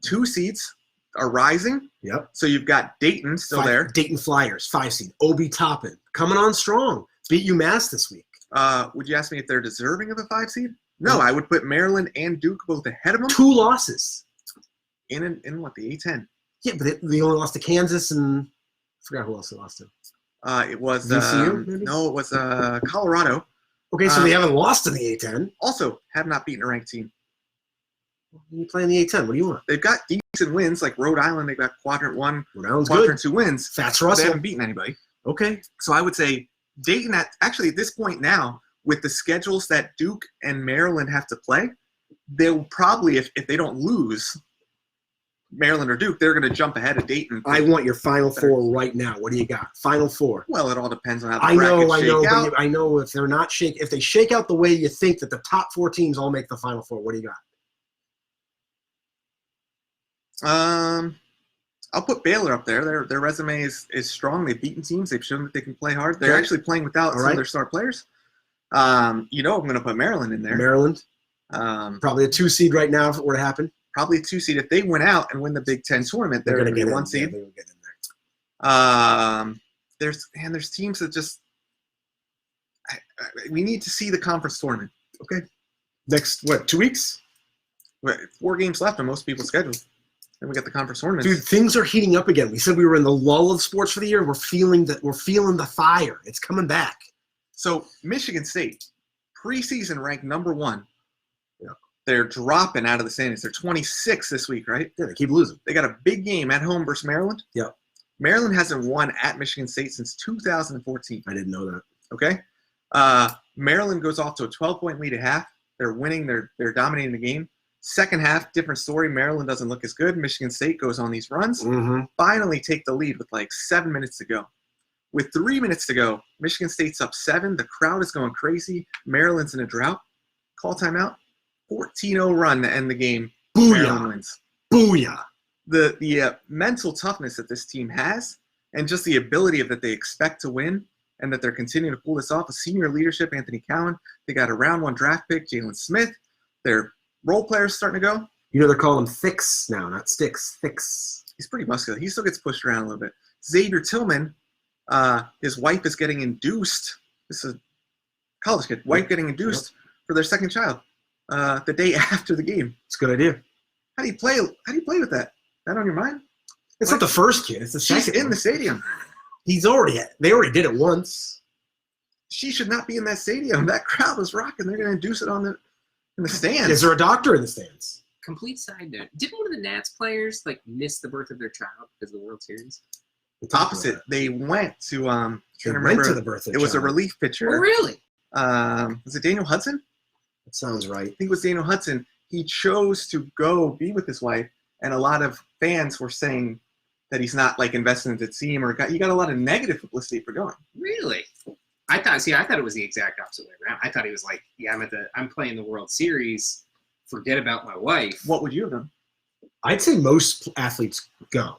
2 seeds are rising. Yep. So you've got Dayton still there. Dayton Flyers, 5 seed. Obi Toppin coming on strong. Beat UMass this week. Would you ask me if they're deserving of a 5 seed? No, I would put Maryland and Duke both ahead of them. 2 losses. In what, the A-10? Yeah, but they only lost to Kansas and I forgot who else they lost to. It was VCU, maybe? no, it was Colorado. Okay, so they haven't lost in the A-10. Also, have not beaten a ranked team. You play in the A-10. What do you want? They've got decent wins, like Rhode Island. They've got quadrant 1, Rhode Island's quadrant good. 2 wins. Fats They Russell. haven't beaten anybody. Okay. So I would say Dayton, at this point now, with the schedules that Duke and Maryland have to play, they'll probably, if they don't lose Maryland or Duke, they're going to jump ahead of Dayton. I want your Final Four right now. What do you got? Final Four. Well, it all depends on how the I know, brackets shake out. but I know if they're not if they shake out the way you think that the top 4 teams all make the Final Four. What do you got? I'll put Baylor up there. Their resume is strong. They've beaten teams. They've shown that they can play hard. They're Okay. actually playing without some of their star players. I'm going to put Maryland in there. Maryland. Um, Probably a 2 seed right now if it were to happen. probably a 2 seed. If they win out and win the Big Ten tournament, they're going to be a 1 seed. Yeah, they'll get in there. There's teams that just we need to see the conference tournament. Okay. Next, 2 weeks? 4 games left on most people's schedule. Then we got the conference tournament. Dude, things are heating up again. We said we were in the lull of sports for the year. We're feeling the fire. It's coming back. So Michigan State, preseason ranked number 1. Yeah. They're dropping out of the standings. They're 26 this week, right? Yeah, they keep losing. They got a big game at home versus Maryland. Yeah. Maryland hasn't won at Michigan State since 2014. I didn't know that. Okay. Maryland goes off to a 12-point lead at half. They're winning. They're dominating the game. Second half, different story. Maryland doesn't look as good. Michigan State goes on these runs. Mm-hmm. Finally take the lead with like 7 minutes to go. With 3 minutes to go, Michigan State's up 7. The crowd is going crazy. Maryland's in a drought. Call timeout. 14-0 run to end the game. Maryland Booyah. wins. Booyah. The mental toughness that this team has and just the ability that they expect to win and that they're continuing to pull this off. The senior leadership, Anthony Cowan. They got a round 1 draft pick, Jalen Smith. Their role players starting to go. You know they're calling him Thicks now, not Sticks. Thicks. He's pretty muscular. He still gets pushed around a little bit. Xavier Tillman, his wife is getting induced. This is a college kid. Wife getting induced for their second child the day after the game. It's a good idea. How do you play with that? That on your mind? It's not the first kid. It's the She's second. in the stadium. They already did it once. She should not be in that stadium. That crowd was rocking. They're going to induce it in the stands. Is there a doctor in the stands? Complete side note. Didn't one of the Nats players miss the birth of their child because of the World Series? Opposite. They went to They trying to went remember. to the birthday. It was a relief pitcher. Oh, really? Was it Daniel Hudson? That sounds right. I think it was Daniel Hudson. He chose to go be with his wife, and a lot of fans were saying that he's not invested in the team, or he got a lot of negative publicity for going. Really? I thought it was the exact opposite way around. I thought he was like, yeah, I'm playing the World Series. Forget about my wife. What would you have done? I'd say most athletes go.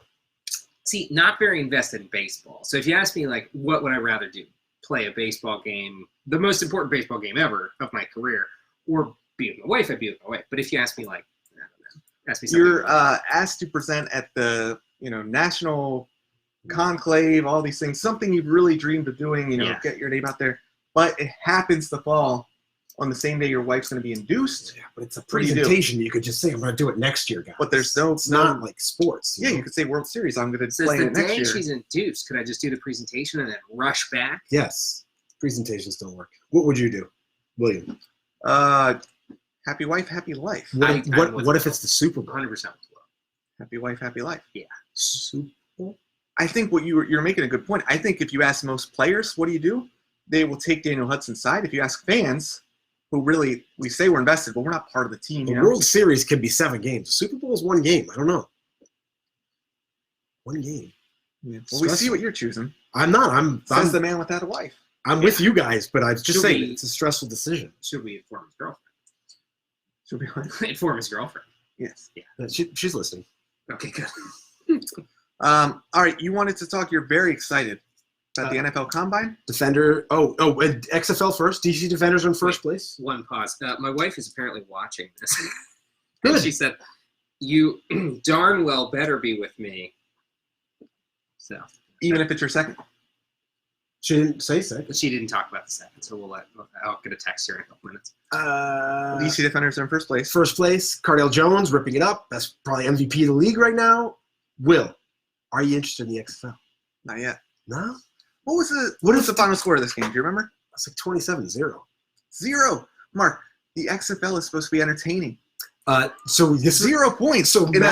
See, not very invested in baseball. So if you ask me, what would I rather do? Play a baseball game, the most important baseball game ever of my career, or be with my wife? I'd be with my wife. But if you ask me, I don't know, ask me something. You're asked to present at the national conclave, all these things, something you've really dreamed of doing, get your name out there. But it happens to fall on the same day your wife's going to be induced. Yeah, but it's a What do you do? presentation. You could just say, I'm going to do it next year, guys. But there's It's not like sports. Yeah, you could say World Series. I'm going to Says play the it next day year. she's induced, could I just do the presentation and then rush back? Yes. Presentations don't work. What would you do, William? Happy wife, happy life. What if it's the Super Bowl? 100% will. Happy wife, happy life. Super Bowl? I think you're making a good point. I think if you ask most players, what do? They will take Daniel Hudson's side. If you ask fans, who really, we say we're invested, but we're not part of the team. The World Series could be 7 games. The Super Bowl is 1 game. I don't know. 1 game. Yeah. Well, we see what you're choosing. I'm not. Says the man without a wife. I'm with you guys, but I was just Should saying we- it's a stressful decision. Should we inform his girlfriend? Should be like, Inform his girlfriend. yes. She's listening. Okay, good. All right, you wanted to talk. You're very excited about the NFL Combine. Defender. And XFL first. DC Defenders are in first place. One pause. My wife is apparently watching this. Good. And she said, "You darn well better be with me." So Even if it's your second. She didn't say second. But she didn't talk about the second, so I'll get a text here in a couple minutes. DC Defenders are in first place. First place, Cardale Jones ripping it up. That's probably MVP of the league right now. Will, are you interested in the XFL? Not yet. No? What was the final score of this game? Do you remember? It's like 27-0. 0. Mark, the XFL is supposed to be entertaining. So this 0 points. So in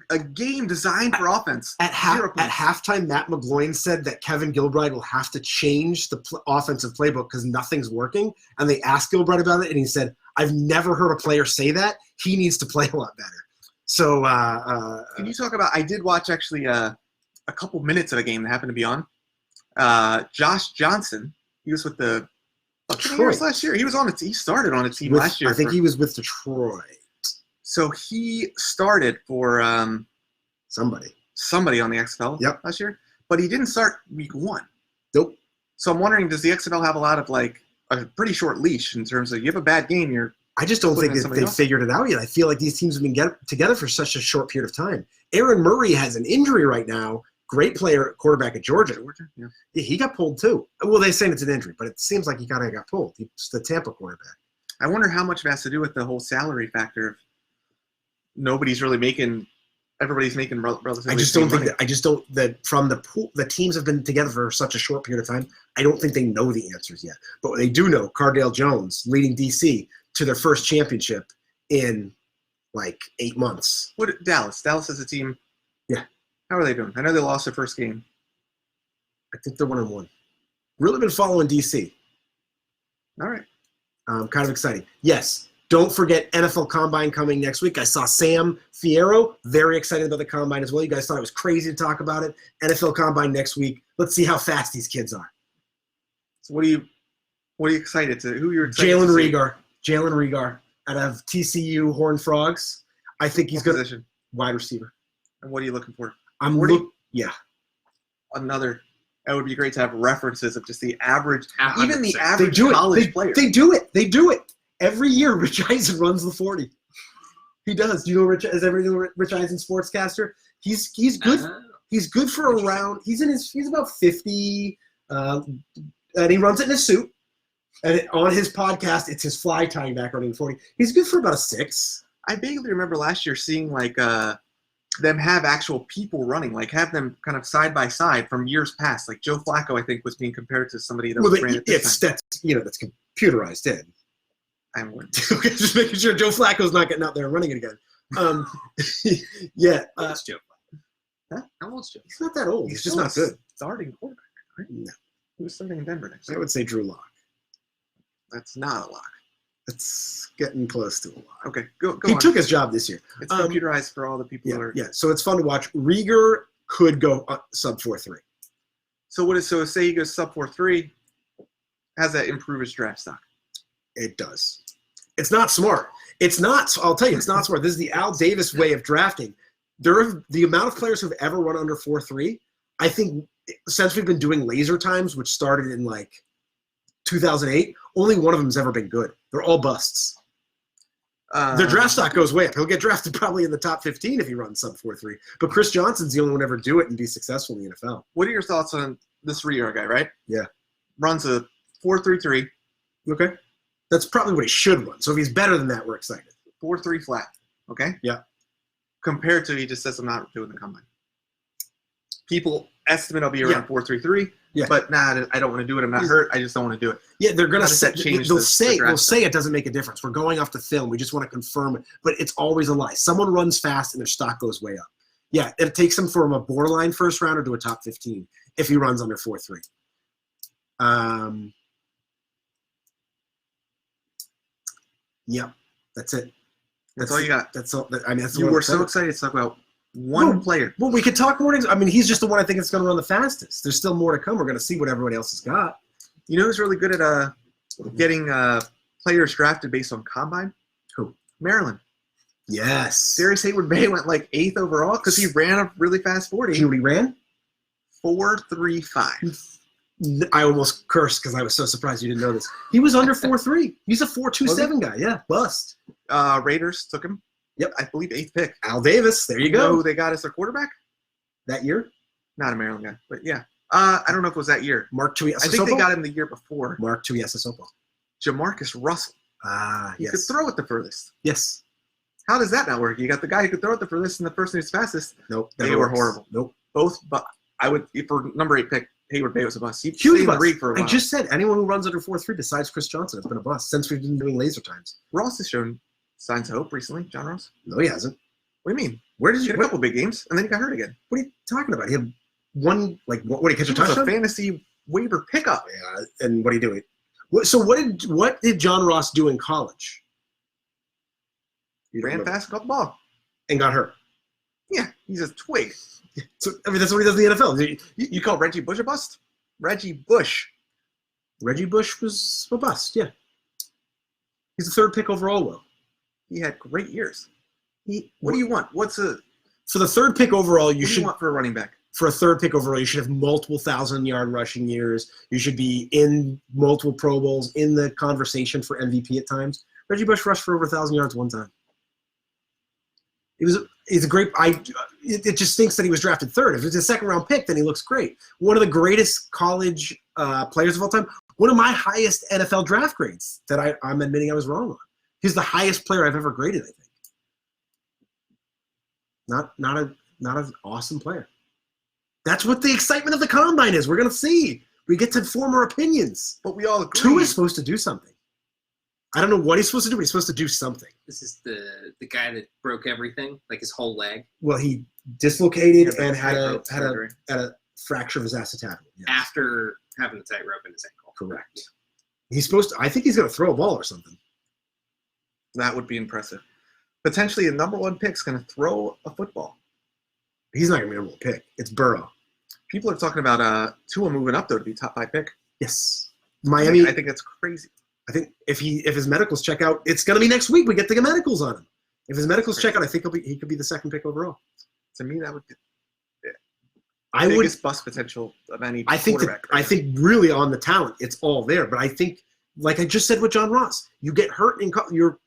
a game designed for offense. At halftime, Matt McGloin said that Kevin Gilbride will have to change the offensive playbook because nothing's working. And they asked Gilbride about it, and he said, "I've never heard a player say that. He needs to play a lot better." So, can you talk about? I did watch actually a couple minutes of a game that happened to be on. Josh Johnson, he was with the Buccaneers last year. He was on he started on a team last year. I think he was with Detroit. So he started for somebody on the XFL last year, but he didn't start week 1. Nope. So I'm wondering, does the XFL have a lot of like a pretty short leash in terms of you have a bad game, I just don't think that they've figured it out yet. I feel like these teams have been together for such a short period of time. Aaron Murray has an injury right now. Great player, quarterback at Georgia. Yeah, he got pulled too. Well, they're saying it's an injury, but it seems like he kind of got pulled. He's the Tampa quarterback. I wonder how much it has to do with the whole salary factor of everybody's making relatively. I just don't think that from the pool, the teams have been together for such a short period of time. I don't think they know the answers yet. But they do know Cardale Jones leading DC to their first championship in like 8 months. What Dallas? Dallas is a team. Yeah. How are they doing? I know they lost their first game. I think they're 1-1. Really been following DC. All right. Kind of exciting. Yes. Don't forget NFL Combine coming next week. I saw Sam Fierro, very excited about the Combine as well. You guys thought it was crazy to talk about it. NFL Combine next week. Let's see how fast these kids are. So what are you excited to? Who you're excited Jalen to see? Jalen Reagor out of TCU Horned Frogs. I think he's good. Wide receiver. And what are you looking for? Yeah. Another. That would be great to have references of just the average, 100%. even the average college player. They do it. Every year, Rich Eisen runs the 40. He does. Do you know Rich Eisen, sportscaster? He's good. He's good for around. He's about 50, and he runs it in a suit. And on his podcast, it's his fly tying back running the 40. He's good for about a 6. I vaguely remember last year seeing like them have actual people running, like have them kind of side by side from years past. Like Joe Flacco, I think, was being compared to somebody that ran it. That's computerized in. I'm winning. Okay, just making sure Joe Flacco's not getting out there and running it again. Yeah. How old's Joe? Huh? How old's Joe? He's not that old. He's just still not good. Starting quarterback, right? No. He was starting in Denver next I year. would say Drew Lock. That's not a lock. It's getting close to a lock. Okay, go He on. took his job this year. It's computerized for all the people who are. Yeah, so it's fun to watch. Rieger could go sub 4.3. So say he goes sub 4.3, how's that improve his draft stock? It does. It's not smart. I'll tell you, it's not smart. This is the Al Davis way of drafting. The amount of players who've ever run under 4.3, I think since we've been doing laser times, which started in like 2008, only one of them's ever been good. They're all busts. Their draft stock goes way up. He'll get drafted probably in the top 15 if he runs sub 4.3. But Chris Johnson's the only one to ever do it and be successful in the NFL. What are your thoughts on this Rieger guy, right? Yeah. Runs a 4.33. Okay. That's probably what he should run. So if he's better than that, we're excited. 4.3 flat. Okay? Yeah. Compared to he just says I'm not doing the combine. People estimate I'll be around 4.33. Yeah. But I don't want to do it. I'm not hurt. I just don't want to do it. Yeah, they're gonna they'll say it doesn't make a difference. We're going off the film. We just want to confirm it. But it's always a lie. Someone runs fast and their stock goes way up. Yeah, it takes him from a borderline first rounder to a top 15 if he runs under 4.3. Yep, that's it. That's all you got. That's all. That's you were so excited to talk about one player. Well, we could talk more. I mean, he's just the one I think that's going to run the fastest. There's still more to come. We're going to see what everybody else has got. You know who's really good at getting players drafted based on combine? Who? Maryland. Yes. Darius Hayward-Bay went like 8th overall because he ran a really fast 40. Do you know what he ran? 4.35. I almost cursed because I was so surprised you didn't know this. He was under 4.3. He's a 4.27 guy. Yeah, bust. Raiders took him. Yep, I believe 8th pick. Al Davis. There you go. Know who they got as their quarterback? That year? Not a Maryland guy, but yeah. I don't know if it was that year. Mark Tuiasosopo? I think they got him the year before. Mark Tuiasosopo. Jamarcus Russell. Ah, He yes. could throw it the furthest. Yes. How does that not work? You got the guy who could throw it the furthest and the person who's fastest. Nope. They never were works. horrible. Nope. Both, but I would, for number 8 pick, Hayward Bay was a bust. He Huge stayed in the bust. league for a I while. just said anyone who runs under 4.3 besides Chris Johnson has been a bust since we've been doing laser times. Ross has shown signs of hope recently. John Ross. No, he hasn't. What do you mean? Where did He you? had a couple big games, and then he got hurt again. What are you talking about? He had one, like, what did he catch He a was a touchdown? fantasy waiver pickup. Yeah, and what did he do? So what did John Ross do in college? You don't Ran remember. fast, got the ball. And got hurt. Yeah, he's a twig. So I mean, that's what he does in the NFL. You call Reggie Bush a bust? Reggie Bush. Reggie Bush was a bust. Yeah, he's the 3rd pick overall. Will He had great years. he? What do you want? for the 3rd pick overall? You What do should you want for a running back? for a 3rd pick overall. You should have multiple 1,000-yard rushing years. You should be in multiple Pro Bowls, in the conversation for MVP at times. Reggie Bush rushed for over 1,000 yards one time. He's a great. It just stinks that he was drafted 3rd. If it's a 2nd-round pick, then he looks great. One of the greatest college players of all time. One of my highest NFL draft grades that I'm admitting I was wrong on. He's the highest player I've ever graded. I think. Not an awesome player. That's what the excitement of the combine is. We're gonna see. We get to form our opinions. But we all agree. Tua is supposed to do something. I don't know what he's supposed to do, but he's supposed to do something. This is the guy that broke everything, like his whole leg, Well, he dislocated Yeah, and had tightrope surgery. a fracture of his acetabular. Yes. after having the tightrope in his ankle. Correct. He's supposed to. I think he's going to throw a ball or something. That would be impressive. Potentially a number 1 pick's going to throw a football. He's not going to be able to pick. It's Burrow. People are talking about Tua moving up, though, to be top 5 pick. Yes. Miami. I think that's crazy. I think if his medicals check out, it's going to be next week. We get the medicals on him. If his medicals check out, I think he could be the 2nd pick overall. To me, that would be I the would. biggest bust potential of any I think. quarterback. I think really on the talent, it's all there. But I think, like I just said with John Ross, you get hurt in your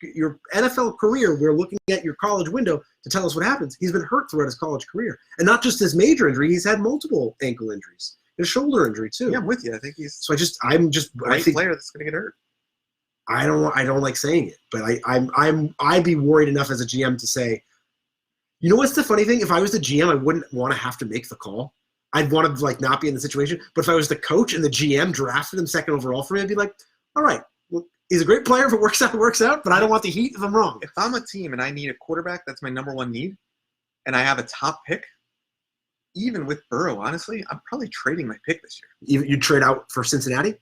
NFL career. We're looking at your college window to tell us what happens. He's been hurt throughout his college career, and not just his major injury. He's had multiple ankle injuries, and a shoulder injury too. Yeah, I'm with you. I think he's So I a think player that's going to get hurt. I don't like saying it, but I'd be worried enough as a GM to say, you know what's the funny thing? If I was the GM, I wouldn't want to have to make the call. I'd want to like not be in the situation. But if I was the coach and the GM drafted him 2nd overall for me, I'd be like, all right, well, he's a great player. If it works out, it works out. But I don't want the heat if I'm wrong. If I'm a team and I need a quarterback, that's my number 1 need, and I have a top pick, even with Burrow, honestly, I'm probably trading my pick this year. You'd trade out for Cincinnati?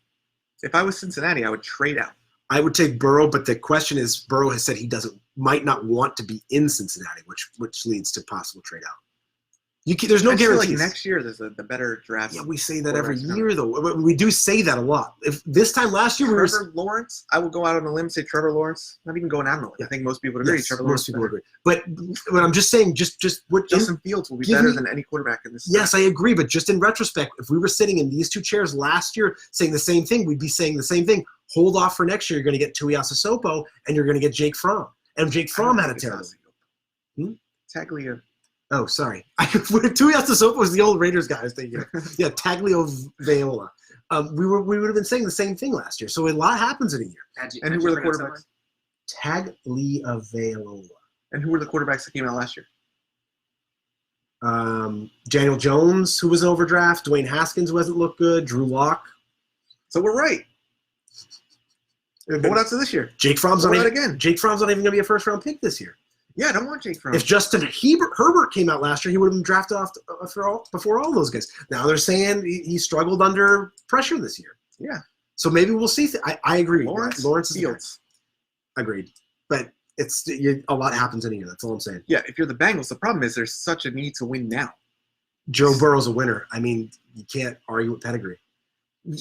If I was Cincinnati, I would trade out. I would take Burrow, but the question is, Burrow has said he might not want to be in Cincinnati, which leads to possible trade out. There's no I feel guarantees. like next year there's the better draft. Yeah, we say that every quarterbacks year, though. We do say that a lot. If this time last year, Trevor Lawrence, I would go out on a limb and say Trevor Lawrence. Not even going out on a limb. I think most people would agree. yes, Trevor Lawrence. most people agree. But I'm just saying, just what Justin Fields will be give better me- than any quarterback in this. Yes, I agree. But just in retrospect, if we were sitting in these 2 chairs last year saying the same thing, we'd be saying the same thing. Hold off for next year. You're going to get Tuiasosopo, and you're going to get Jake Fromm. And Jake Fromm had a terrible. Taglia. Oh, sorry. Tuiasosopo was the old Raiders guy I was thinking of. Yeah, Tagliavola. We would have been saying the same thing last year. So a lot happens in a year. And who were the quarterbacks? Tagliavola. And who were the quarterbacks that came out last year? Daniel Jones, who was an overdraft. Dwayne Haskins, who hasn't looked good. Drew Lock. So we're right. What else this year? Jake Fromm's not What even again? Jake Fromm's not even going to be a first-round pick this year. Yeah, I don't want Jake Fromm. If Justin Herbert came out last year, he would have been drafted off before all those guys. Now they're saying he struggled under pressure this year. Yeah. So maybe we'll see. I agree. Lawrence is Fields. agreed. But a lot happens in a year. That's all I'm saying. Yeah, if you're the Bengals, the problem is there's such a need to win now. Joe Burrow's a winner. I mean, you can't argue with pedigree.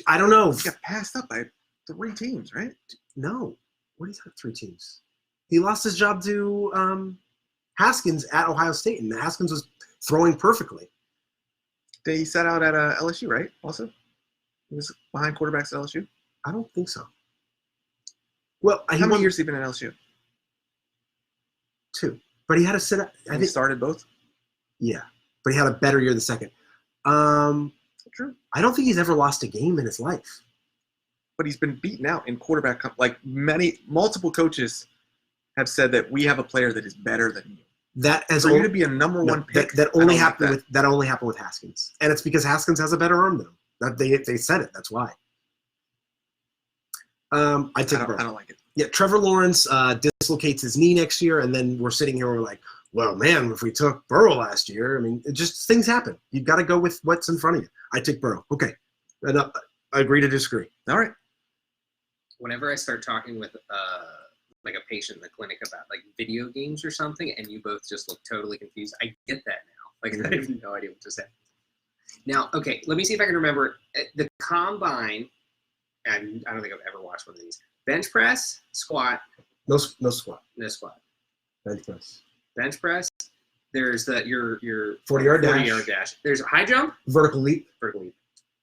I don't know. He got passed up by 3 teams, right? No. What is that? 3 teams? He lost his job to Haskins at Ohio State, and Haskins was throwing perfectly. He sat out at LSU, right? Also, he was behind quarterbacks at LSU. I don't think so. Well, How many years has he been at LSU? 2, but he had to sit. I He think started both. yeah, but he had a better year the second. Okay, True. I don't think he's ever lost a game in his life. But he's been beaten out in quarterback. Like multiple coaches have said that we have a player that is better than you. That as For you to be a number one pick, that I only don't like happened that only happened with Haskins, and it's because Haskins has a better arm than him. That they said it. That's why. I take Burrow. I don't like it. Yeah, Trevor Lawrence dislocates his knee next year, and then we're sitting here and we're like, well, man, if we took Burrow last year, I mean, it just things happen. You've got to go with what's in front of you. I take Burrow. Okay, and, I agree to disagree. All right. Whenever I start talking with like a patient in the clinic about like video games or something, and you both just look totally confused, I get that now. Like I have no idea what to say. Now, okay, let me see if I can remember the combine. And I don't think I've ever watched one of these. Bench press, squat. No squat. No squat. Bench press. Bench press. There's your 40-yard dash. 40-yard dash. There's a high jump. Vertical leap. Vertical leap.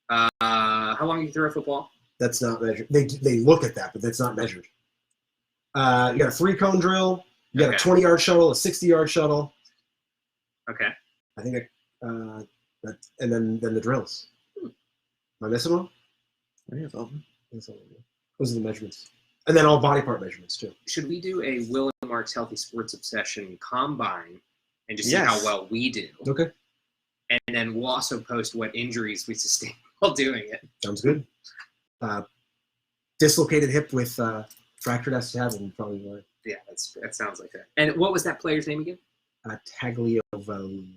How long can you throw a football? That's not measured. They look at that, but that's not measured. You got a 3-cone drill. You got a 20-yard shuttle, a 60-yard shuttle. Okay. I think and then the drills. Am I missing one? I think it's all of them. Those are the measurements. And then all body part measurements, too. Should we do a Will and Mark's Healthy Sports Obsession combine and just see how well we do? Okay. And then we'll also post what injuries we sustain while doing it. Sounds good. Dislocated hip with fractured acetabulum, probably right. Yeah, that sounds like that. And what was that player's name again? Tagliavolo.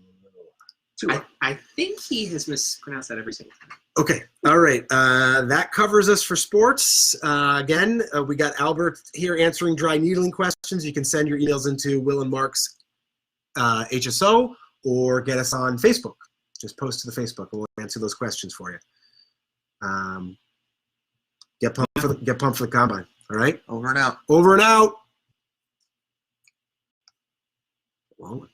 I think he has mispronounced that every single time. Okay. All right. That covers us for sports. Again, we got Albert here answering dry needling questions. You can send your emails into Will and Mark's HSO or get us on Facebook. Just post to the Facebook and we'll answer those questions for you. Get pumped for the combine. All right. Over and out. Over and out. Long one.